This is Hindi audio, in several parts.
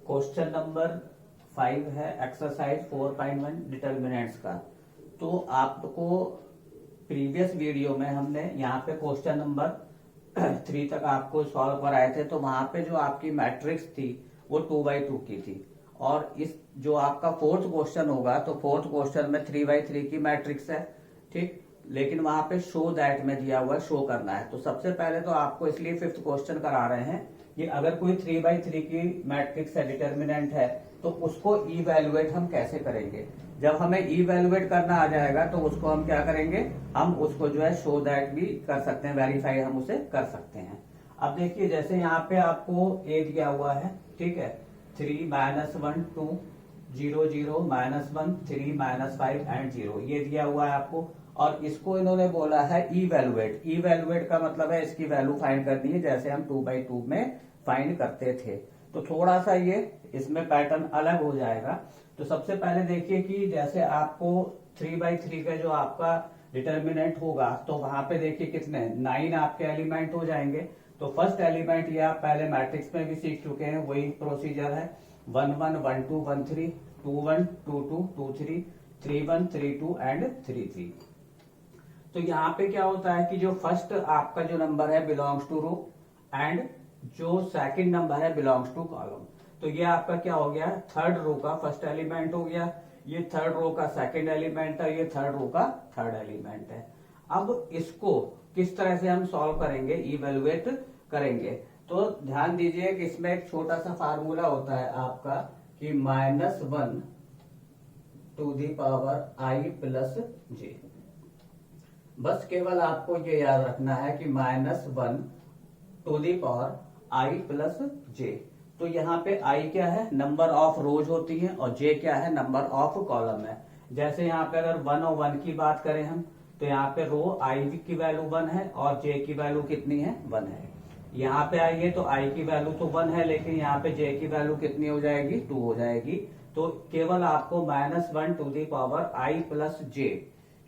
क्वेश्चन नंबर 5 है एक्सरसाइज 4.1 डिटर्मिनेंट्स का। तो आपको प्रीवियस वीडियो में हमने यहाँ पे क्वेश्चन नंबर 3 तक आपको सॉल्व कराए थे। तो वहां पे जो आपकी मैट्रिक्स थी वो 2x2 की थी, और इस जो आपका फोर्थ क्वेश्चन होगा तो फोर्थ क्वेश्चन में 3x3 की मैट्रिक्स है, ठीक। लेकिन वहां पे शो दैट में दिया हुआ है, शो करना है। तो सबसे पहले तो आपको इसलिए फिफ्थ क्वेश्चन करा रहे हैं कि अगर कोई 3x3 की मैट्रिक्स है, डिटर्मिनेंट है, तो उसको इवेलुएट हम कैसे करेंगे। जब हमें इवेलुएट करना आ जाएगा तो उसको हम क्या करेंगे, हम उसको जो है शो दैट भी कर सकते हैं, वेरीफाई हम उसे कर सकते हैं। अब देखिए जैसे यहाँ पे आपको ए दिया हुआ है, ठीक है, 3 -1 2 0 0 -1 3 -5 एंड 0 ये दिया हुआ है आपको। और इसको इन्होंने बोला है इवेलुएट। इवेलुएट का मतलब है इसकी वैल्यू फाइंड करनी है, जैसे हम 2x2 में फाइंड करते थे। तो थोड़ा सा ये इसमें पैटर्न अलग हो जाएगा। तो सबसे पहले देखिए कि जैसे आपको 3x3 का जो आपका डिटर्मिनेंट होगा तो वहां पे देखिए कितने 9 आपके एलिमेंट हो जाएंगे। तो फर्स्ट एलिमेंट ये आप पहले मैट्रिक्स में भी सीख चुके हैं, वही प्रोसीजर है 1 1 1 2 1 3 2 1 2 2 2 3 3 1 3 2 एंड 3 3। तो यहाँ पे क्या होता है कि जो फर्स्ट आपका जो नंबर है बिलोंग्स टू रो एंड जो सेकंड नंबर है बिलोंग्स टू कॉलम। तो ये आपका क्या हो गया, थर्ड रो का फर्स्ट एलिमेंट हो गया, ये थर्ड रो का सेकंड एलिमेंट है, ये थर्ड रो का थर्ड एलिमेंट है। अब इसको किस तरह से हम सॉल्व करेंगे, इवेलुएट करेंगे। तो ध्यान दीजिए कि इसमें एक छोटा सा फार्मूला होता है आपका कि -1 to the power i plus j. बस केवल आपको ये याद रखना है कि -1 to the power i plus j. तो यहाँ पे i क्या है, नंबर ऑफ रोज होती है, और j क्या है, नंबर ऑफ कॉलम है। जैसे यहाँ पे अगर 1 और 1 की बात करें हम, तो यहाँ पे रो i की वैल्यू 1 है और j की वैल्यू कितनी है, 1 है। यहाँ पे आइए तो i की वैल्यू तो 1 है, लेकिन यहाँ पे j की वैल्यू कितनी हो जाएगी, 2 हो जाएगी। तो केवल आपको -1 to the power i plus j,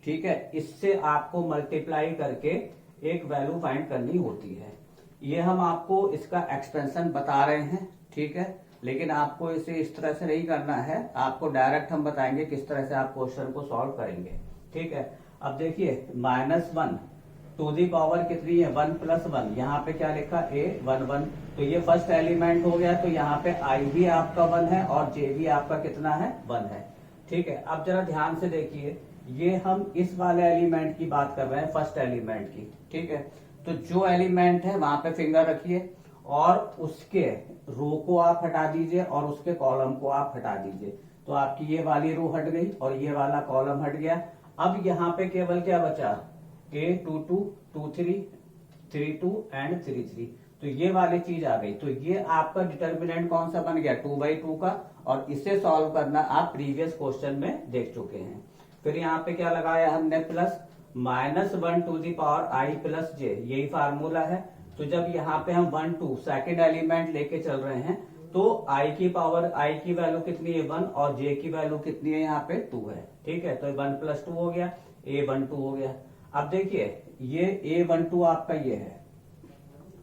ठीक है, इससे आपको मल्टीप्लाई करके एक वैल्यू फाइंड करनी होती है। ये हम आपको इसका एक्सपेंशन बता रहे हैं, ठीक है, लेकिन आपको इसे इस तरह से नहीं करना है, आपको डायरेक्ट हम बताएंगे किस तरह से आप क्वेश्चन को सॉल्व करेंगे, ठीक है। अब देखिए -1 टू दी पावर कितनी है, 1 + 1, यहाँ पे क्या लिखा a 1 1। तो ये फर्स्ट एलिमेंट हो गया, तो यहाँ पे i भी आपका 1 है और j भी आपका कितना है, 1 है, ठीक है। अब जरा ध्यान से देखिए, ये हम इस वाले एलिमेंट की बात कर रहे हैं, फर्स्ट एलिमेंट की, ठीक है। तो जो एलिमेंट है वहां पे फिंगर रखिए और उसके रो को आप हटा दीजिए और उसके कॉलम को आप हटा दीजिए। तो आपकी ये वाली रो हट गई और ये वाला कॉलम हट गया। अब यहाँ पे केवल क्या बचा, a 2 2 2 3 3 2 एंड 3 3। तो ये वाली चीज आ गई। तो ये आपका डिटर्मिनेंट कौन सा बन गया, 2x2 का, और इसे सॉल्व करना आप प्रीवियस क्वेश्चन में देख चुके हैं। फिर यहाँ पे क्या लगाया हमने, plus -1 to the power i plus j, यही फार्मूला है। तो जब यहाँ पे हम 1 2 सेकेंड एलिमेंट लेके चल रहे हैं तो i की पावर, i की वैल्यू कितनी है, 1, और j की वैल्यू कितनी है, यहाँ पे 2 है, ठीक है। तो 1 + 2 हो गया, a12 हो गया। अब देखिए ये a12 आपका ये है,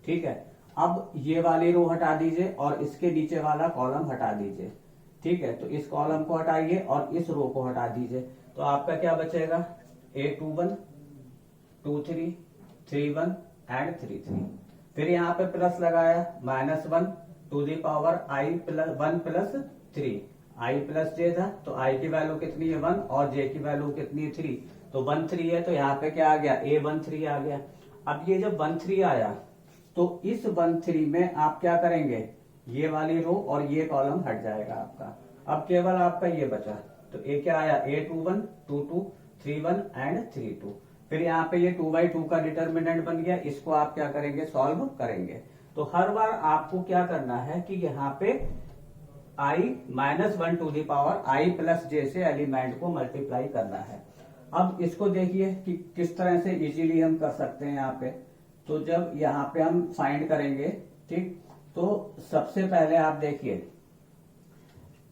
ठीक है। अब ये वाली रो हटा दीजिए और इसके नीचे वाला कॉलम हटा दीजिए, ठीक है। तो इस कॉलम को हटाइए और इस रो को हटा दीजिए। तो आपका क्या बचेगा, a21 2 3 3 1 एंड 3 3। फिर यहाँ पे प्लस लगाया, -1 to the power i plus 1 + 3, i plus j था, तो i की वैल्यू कितनी है, 1, और j की वैल्यू कितनी है, 3। तो 1 3 है, तो यहाँ पे क्या आ गया, a13 आ गया। अब ये जब 1 3 आया तो इस 1 3 में आप क्या करेंगे, ये वाली रो और ये कॉलम हट जाएगा आपका। अब केवल आपका ये बचा। तो a क्या आया, a21 2 2 3 1 एंड 3 2। फिर यहाँ पे ये 2x2 का डिटर्मिनेंट बन गया, इसको आप क्या करेंगे, सॉल्व करेंगे। तो हर बार आपको क्या करना है कि यहाँ पे i -1 to the power i plus j से एलिमेंट को मल्टीप्लाई करना है। अब इसको देखिए कि किस तरह से इजीली हम कर सकते हैं यहाँ पे। तो जब यहाँ पे हम फाइंड करेंगे, ठीक, तो सबसे पहले आप देखिए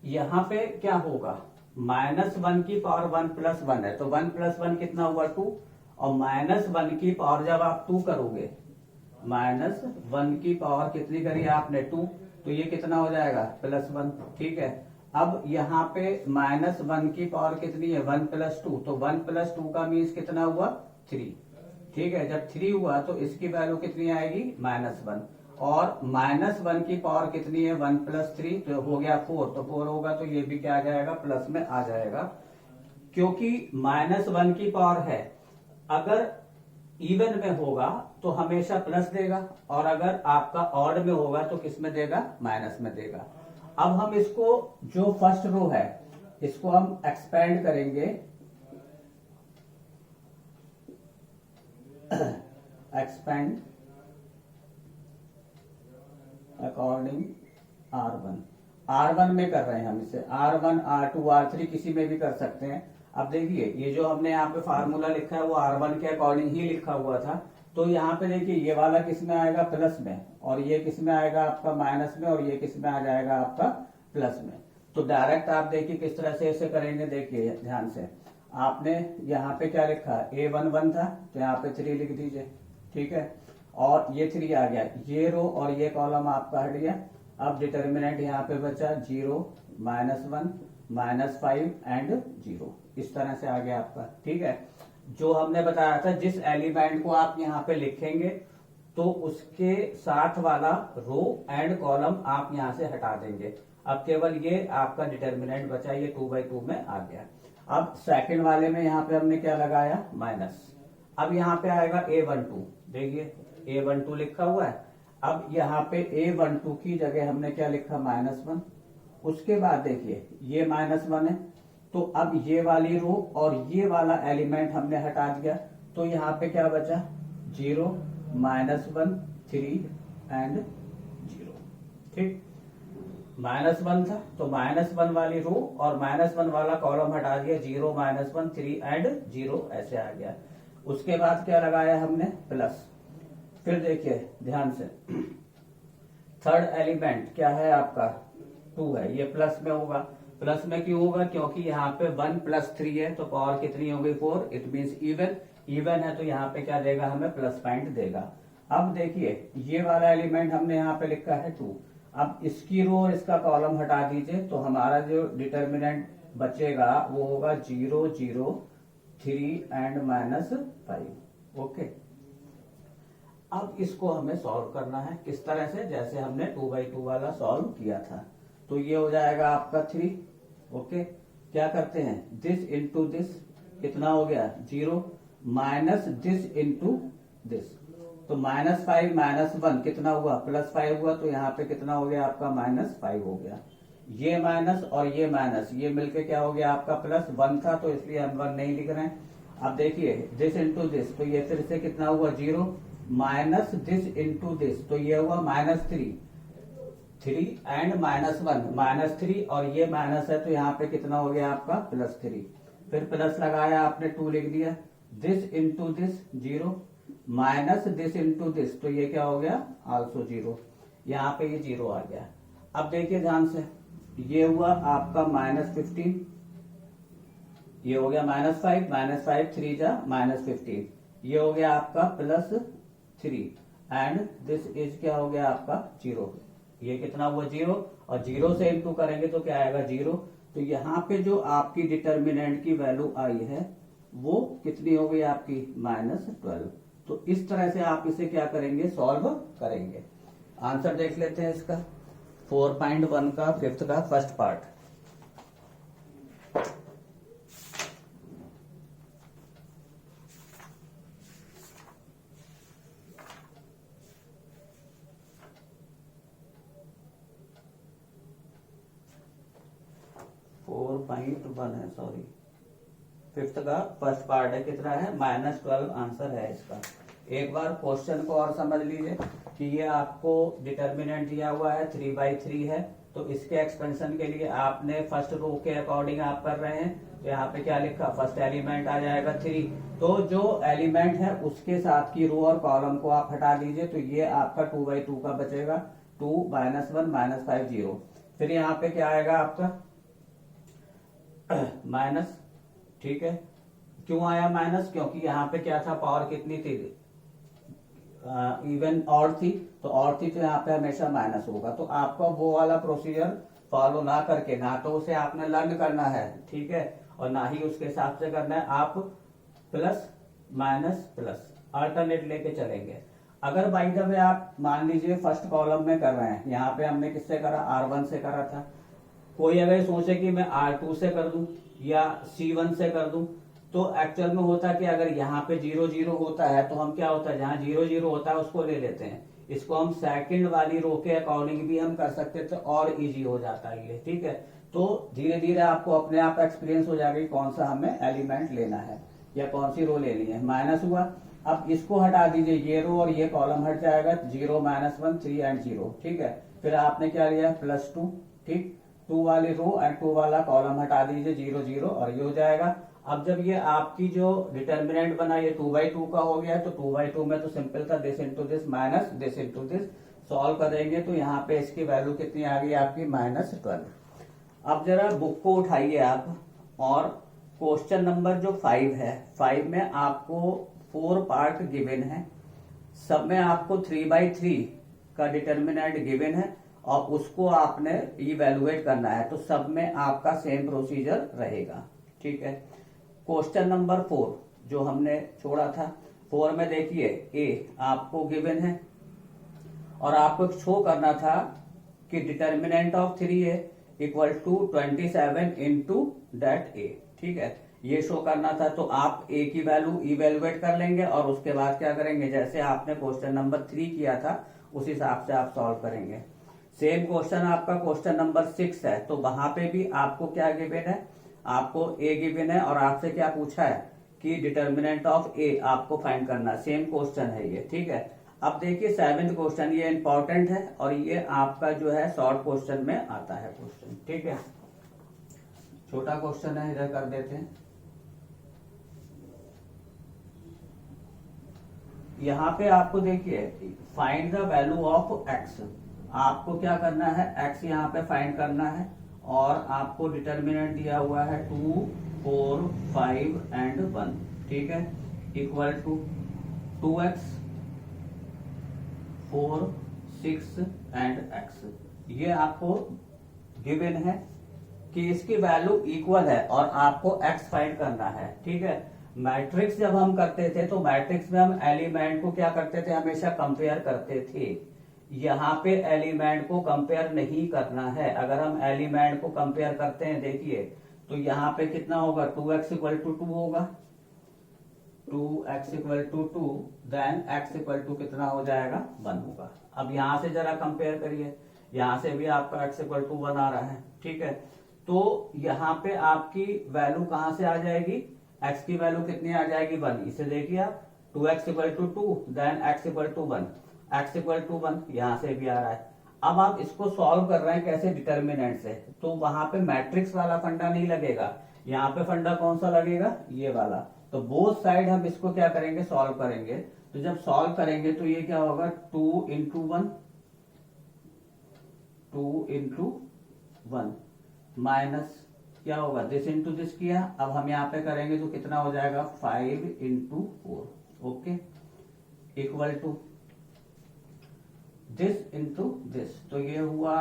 यहाँ पे क्या होगा, -1 की पावर 1 + 1 है, तो 1 + 1 कितना हुआ, 2, और -1 की पावर जब आप 2 करोगे, -1 की पावर कितनी करी आपने, 2, तो ये कितना हो जाएगा +1। ठीक है, अब यहाँ पे -1 की पावर कितनी है 1 + 2, तो 1 + 2 का मीन्स कितना हुआ 3। ठीक है, जब 3 हुआ तो इसकी वैल्यू कितनी आएगी -1, और -1 की पावर कितनी है 1 + 3, तो हो गया 4, तो 4 होगा तो ये भी क्या आ जाएगा प्लस में आ जाएगा, क्योंकि -1 की पावर है। अगर इवन में होगा तो हमेशा प्लस देगा, और अगर आपका ऑड में होगा तो किस में देगा माइनस में देगा। अब हम इसको जो फर्स्ट रो है इसको हम एक्सपेंड करेंगे एक्सपेंड अकॉर्डिंग R1 में कर रहे हैं हम इसे, R1 R2 R3 किसी में भी कर सकते हैं। अब देखिए ये जो हमने यहाँ पे फार्मूला लिखा है वो R1 के अकॉर्डिंग ही लिखा हुआ था, तो यहाँ पे देखिए ये वाला किस में आएगा प्लस में, और ये किस में आएगा आपका माइनस में, और ये किस में आ जाएगा आपका प्लस में। तो डायरेक्ट आप देखिए किस तरह से इसे करेंगे, देखिए ध्यान से। आपने यहाँ पे क्या लिखा A11 था तो यहाँ पे 3 लिख दीजिए। ठीक है, और ये 3 आ गया, ये रो और ये कॉलम आपका हट गया। अब डिटर्मिनेंट यहाँ पे बचा 0 -1 -5 एंड 0, इस तरह से आ गया आपका। ठीक है, जो हमने बताया था जिस एलिमेंट को आप यहाँ पे लिखेंगे तो उसके साथ वाला रो एंड कॉलम आप यहाँ से हटा देंगे। अब केवल ये आपका डिटर्मिनेंट बचा, ये 2/2 में आ गया। अब सेकंड वाले में यहाँ पे हमने क्या लगाया माइनस। अब यहाँ पे आएगा A12, देखिए A12 लिखा हुआ है। अब यहाँ पे A12 की जगह हमने क्या लिखा -1। उसके बाद देखिए ये -1 है, तो अब ये वाली रो और ये वाला एलिमेंट हमने हटा दिया, तो यहाँ पे क्या बचा 0 -1 3 एंड 0। ठीक, -1 था तो -1 वाली रो और -1 वाला कॉलम हटा दिया, 0 -1 3 एंड 0 ऐसे आ गया। उसके बाद क्या लगाया हमने प्लस। फिर देखिए ध्यान से, थर्ड एलिमेंट क्या है आपका 2 है, ये प्लस में होगा। प्लस में क्यों होगा, क्योंकि यहाँ पे 1 + 3 है तो पावर कितनी हो गई 4, इट मीन्स इवन है, तो यहाँ पे क्या देगा हमें प्लस पॉइंट देगा। अब देखिए ये वाला एलिमेंट हमने यहाँ पे लिखा है 2, अब इसकी रो और इसका कॉलम हटा दीजिए, तो हमारा जो डिटर्मिनेंट बचेगा वो होगा 0 0 3 एंड -5। ओके, अब इसको हमें सॉल्व करना है किस तरह से, जैसे हमने 2/2 वाला सॉल्व किया था। तो ये हो जाएगा आपका 3। ओके, क्या करते हैं दिस इंटू दिस, कितना हो गया 0 माइनस दिस इंटू दिस, तो -5 -1 कितना हुआ +5 हुआ, तो यहाँ पे कितना हो गया आपका -5 हो गया। ये माइनस और ये माइनस ये मिलके क्या हो गया आपका +1 था, तो इसलिए हम 1 नहीं लिख रहे हैं। अब देखिए दिस इंटू दिस, तो ये फिर से कितना हुआ 0 माइनस दिस इंटू दिस, तो ये हुआ -3 एंड -1 -3, और ये माइनस है तो यहाँ पे कितना हो गया आपका +3। फिर प्लस लगाया आपने 2 लिख दिया, this into this 0 minus this into this, तो ये क्या हो गया आल्सो 0, यहाँ पे ये 0 आ गया। अब देखिए ध्यान से, ये हुआ आपका -15, ये हो गया -5 -5 3 जा -15, ये हो गया आपका +3 एंड दिस इज क्या हो गया आपका 0, ये कितना हुआ 0, और 0 से इंटू करेंगे तो क्या आएगा 0। तो यहाँ पे जो आपकी डिटर्मिनेंट की वैल्यू आई है वो कितनी हो गई आपकी -12। तो इस तरह से आप इसे क्या करेंगे सॉल्व करेंगे। आंसर देख लेते हैं इसका 4.1 का 5th का फर्स्ट पार्ट। है सॉरी 5th का फर्स्ट पार्ट है, कितना है -12 आंसर है इसका। एक बार क्वेश्चन को और समझ लीजिए कि ये आपको डिटर्मिनेंट दिया हुआ है 3/3 है, तो इसके एक्सपेंशन के लिए आपने फर्स्ट रो के अकॉर्डिंग आप कर रहे हैं, तो यहाँ पे क्या लिखा फर्स्ट एलिमेंट आ जाएगा 3, तो जो एलिमेंट है उसके साथ की रो और कॉलम को आप हटा दीजिए, तो ये आपका 2/2 का बचेगा 2 -1 -5 0। फिर यहाँ पे क्या आएगा आपका माइनस। ठीक है, क्यों आया माइनस, क्योंकि यहाँ पे क्या था पावर कितनी थी इवन और थी तो यहाँ पे हमेशा माइनस होगा। तो आपका वो वाला प्रोसीजर फॉलो ना करके, ना तो उसे आपने लर्न करना है, ठीक है, और ना ही उसके हिसाब से करना है। आप प्लस माइनस प्लस अल्टरनेट लेके चलेंगे। अगर बाई द वे आप मान लीजिए फर्स्ट कॉलम में कर रहे हैं, यहाँ पे हमने किससे करा, R1 से करा था। कोई अगर सोचे कि मैं R2 से कर दूं या C1 से कर दूं, तो एक्चुअल में होता कि अगर यहाँ पे 0 0 होता है तो हम क्या होता है, जहाँ 0 0 होता है उसको ले लेते हैं। इसको हम सेकंड वाली रो के अकॉर्डिंग भी हम कर सकते थे और इजी हो जाता है ये, ठीक है। तो धीरे धीरे आपको अपने आप एक्सपीरियंस हो जाएगा कि कौन सा हमें एलिमेंट लेना है या कौन सी रो लेनी है। माइनस हुआ, अब इसको हटा दीजिए, ये रो और ये कॉलम हट जाएगा, 0 -1 3 एंड 0, ठीक है। फिर आपने क्या लिया, +2, ठीक, 2 वाली रो एंड 2 वाला कॉलम हटा दीजिए, 0 0 और ये हो जाएगा। अब जब ये आपकी जो डिटर्मिनेंट बना ये 2/2 का हो गया है, तो 2/2 में तो सिंपल था, this into this minus this into this, solve करेंगे तो यहाँ पे इसकी वैल्यू कितनी आ गई आपकी, -12। अब जरा बुक को उठाइए आप, और क्वेश्चन नंबर जो 5 है, 5 में आपको 4 पार्ट गिवन है, सब में आपको 3/3 का डिटर्मिनेंट गिवन है और उसको आपने इवेलुएट करना है। तो सब में आपका सेम प्रोसीजर रहेगा, ठीक है। क्वेश्चन नंबर 4 जो हमने छोड़ा था, 4 में देखिए ए आपको गिवन है और आपको शो करना था कि determinant of 3a equal to 27 into that a, ठीक है, ये शो करना था। तो आप ए की वैल्यू इवेलुएट कर लेंगे और उसके बाद क्या करेंगे, जैसे आपने क्वेश्चन नंबर 3 किया था उस हिसाब से आप सॉल्व करेंगे। सेम क्वेश्चन आपका क्वेश्चन नंबर 6 है, तो वहां पे भी आपको क्या गिवन है, आपको ए गिवन है और आपसे क्या पूछा है कि डिटर्मिनेंट ऑफ ए आपको फाइंड करना। सेम क्वेश्चन है ये, ठीक है। अब देखिए 7th क्वेश्चन, ये इंपॉर्टेंट है और ये आपका जो है शॉर्ट क्वेश्चन में आता है क्वेश्चन, ठीक है। छोटा क्वेश्चन है, इधर कर देते हैं। यहाँ पे आपको देखिए find the value of x, आपको क्या करना है, एक्स यहाँ पे फाइंड करना है और आपको डिटर्मिनेंट दिया हुआ है 2 4 5 एंड 1, ठीक है, equal to 2x 4 6 and x। ये आपको गिवन है कि इसकी वैल्यू इक्वल है और आपको x फाइंड करना है, ठीक है। मैट्रिक्स जब हम करते थे तो मैट्रिक्स में हम एलिमेंट को क्या करते थे, हमेशा कंपेयर करते थे। यहाँ पे एलिमेंट को कंपेयर नहीं करना है। अगर हम एलिमेंट को कंपेयर करते हैं देखिए तो यहाँ पे कितना होगा, 2x इक्वल टू 2 होगा, 2x equal to 2, then x equal to कितना हो जाएगा, 1 होगा। अब यहाँ से जरा कंपेयर करिए, यहाँ से भी आपका x इक्वल टू 1 आ रहा है, ठीक है। तो यहाँ पे आपकी वैल्यू कहां से आ जाएगी, x की वैल्यू कितनी आ जाएगी, 1। इसे देखिए आप, 2x equal to 2 then x equal to 1, x equal to 1 यहां से भी आ रहा है। अब आप इसको सॉल्व कर रहे हैं कैसे, डिटर्मिनेंट से, तो वहां पे मैट्रिक्स वाला फंडा नहीं लगेगा, यहाँ पे फंडा कौन सा लगेगा, ये वाला। तो बोथ साइड हम इसको क्या करेंगे, सॉल्व करेंगे। तो जब सॉल्व करेंगे तो ये क्या होगा, 2 इंटू 1 2 इंटू 1 माइनस क्या होगा, दिस इंटू दिस किया। अब हम यहाँ पे करेंगे तो कितना हो जाएगा, 5 into 4, okay, equal to this into this. तो ये हुआ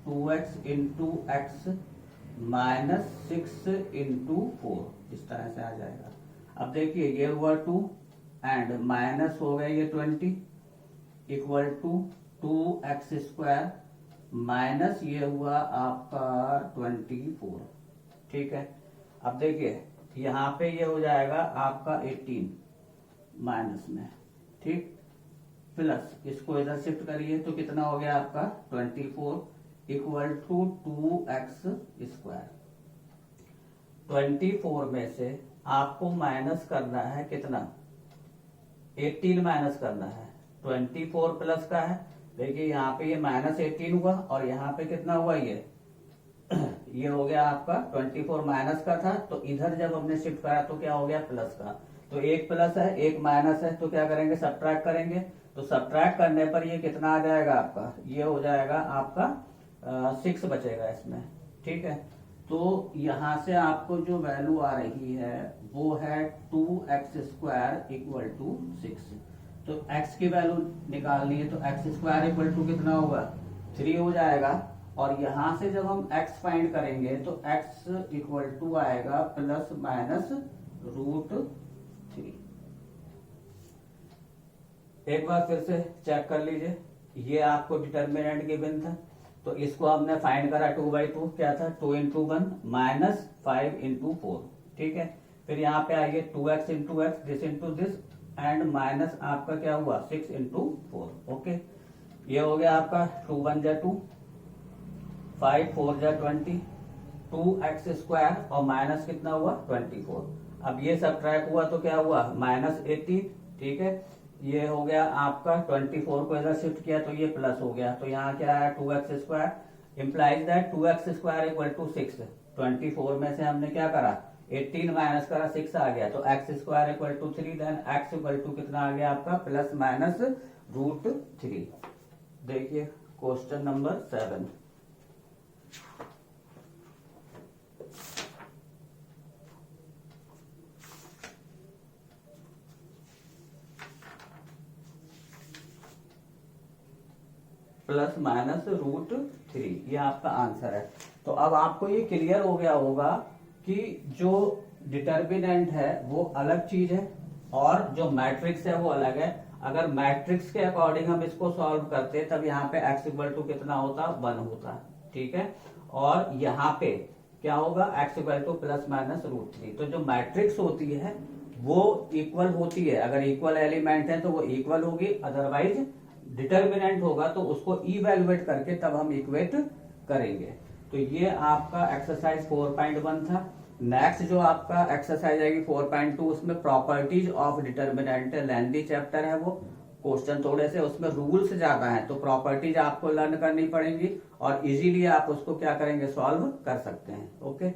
2x into x minus 6 into 4, इस तरह से आ जाएगा। अब देखिए ये हुआ 2 एंड माइनस हो गया ये 20 equal to 2x square minus ये हुआ आपका 24, ठीक है। अब देखिए यहाँ पे ये हो जाएगा आपका 18 माइनस में, ठीक, प्लस इसको इधर शिफ्ट करिए तो कितना हो गया आपका 24 इक्वल टू 2x स्क्वायर। 24 में से आपको माइनस करना है कितना, 18 माइनस करना है, 24 प्लस का है। देखिए यहाँ पे ये -18 हुआ और यहाँ पे कितना हुआ, ये हो गया आपका 24 माइनस का था, तो इधर जब हमने शिफ्ट करा तो क्या हो गया, प्लस का। तो एक प्लस है एक माइनस है, तो क्या करेंगे, सब्ट्रैक्ट करेंगे। तो सब्ट्रैक्ट करने पर ये कितना आ जाएगा आपका, ये हो जाएगा आपका 6 बचेगा इसमें, ठीक है। तो यहां से आपको जो वैल्यू आ रही है वो है 2x स्क्वायर इक्वल टू 6। तो x की वैल्यू निकालनी है, तो एक्स स्क्वायर इक्वल टू कितना होगा 3 हो जाएगा। और यहां से जब हम x फाइंड करेंगे तो x इक्वल टू आएगा प्लस माइनस √3। एक बार फिर से चेक कर लीजिए, ये आपको डिटर्मिनेंट गिवन था, तो इसको हमने फाइंड करा 2/2 क्या था 2 इंटू 1 माइनस 5 इंटू 4, ठीक है। फिर यहाँ पे आइए 2x into x this into this and minus आपका क्या हुआ 6 इंटू 4, ओके। ये हो गया आपका 2 1 जा 2, 5 4 जा 20, 2x स्क्वायर और माइनस कितना हुआ 24। अब ये सब्ट्रैक्ट हुआ तो क्या हुआ -18, ठीक है। ये हो गया आपका 24 को इधर शिफ्ट किया तो ये प्लस हो गया, तो यहाँ क्या आया 2x square implies that 2x square equal to 6। 24 में से हमने क्या करा 18 माइनस करा 6 आ गया, तो x square equal to 3, then x equal to कितना आ गया आपका प्लस माइनस √3। देखिए क्वेश्चन नंबर 7। प्लस माइनस √3, ये आपका आंसर है। तो अब आपको ये क्लियर हो गया होगा कि जो डिटर्मिनेंट है वो अलग चीज है और जो मैट्रिक्स है वो अलग है। अगर मैट्रिक्स के अकॉर्डिंग हम इसको सॉल्व करते तब यहाँ पे x इक्वल टू कितना होता 1 होता, ठीक है। और यहाँ पे क्या होगा x equal two plus minus √3। तो जो मैट्रिक्स होती है वो इक्वल होती है, अगर इक्वल एलिमेंट है तो वो इक्वल होगी, अदरवाइज डिटर्मिनेंट होगा तो उसको इवेलुएट करके तब हम इक्वेट करेंगे। तो ये आपका एक्सरसाइज 4.1 था। नेक्स्ट जो आपका एक्सरसाइज आएगी 4.2, उसमें प्रॉपर्टीज ऑफ डिटर्मिनेंट है, लेंथी चैप्टर है वो, क्वेश्चन थोड़े से उसमें रूल्स ज्यादा हैं, तो प्रॉपर्टीज आपको लर्न करनी पड़ेंगी और इजीली आप उसको क्या करेंगे सॉल्व कर सकते हैं, ओके।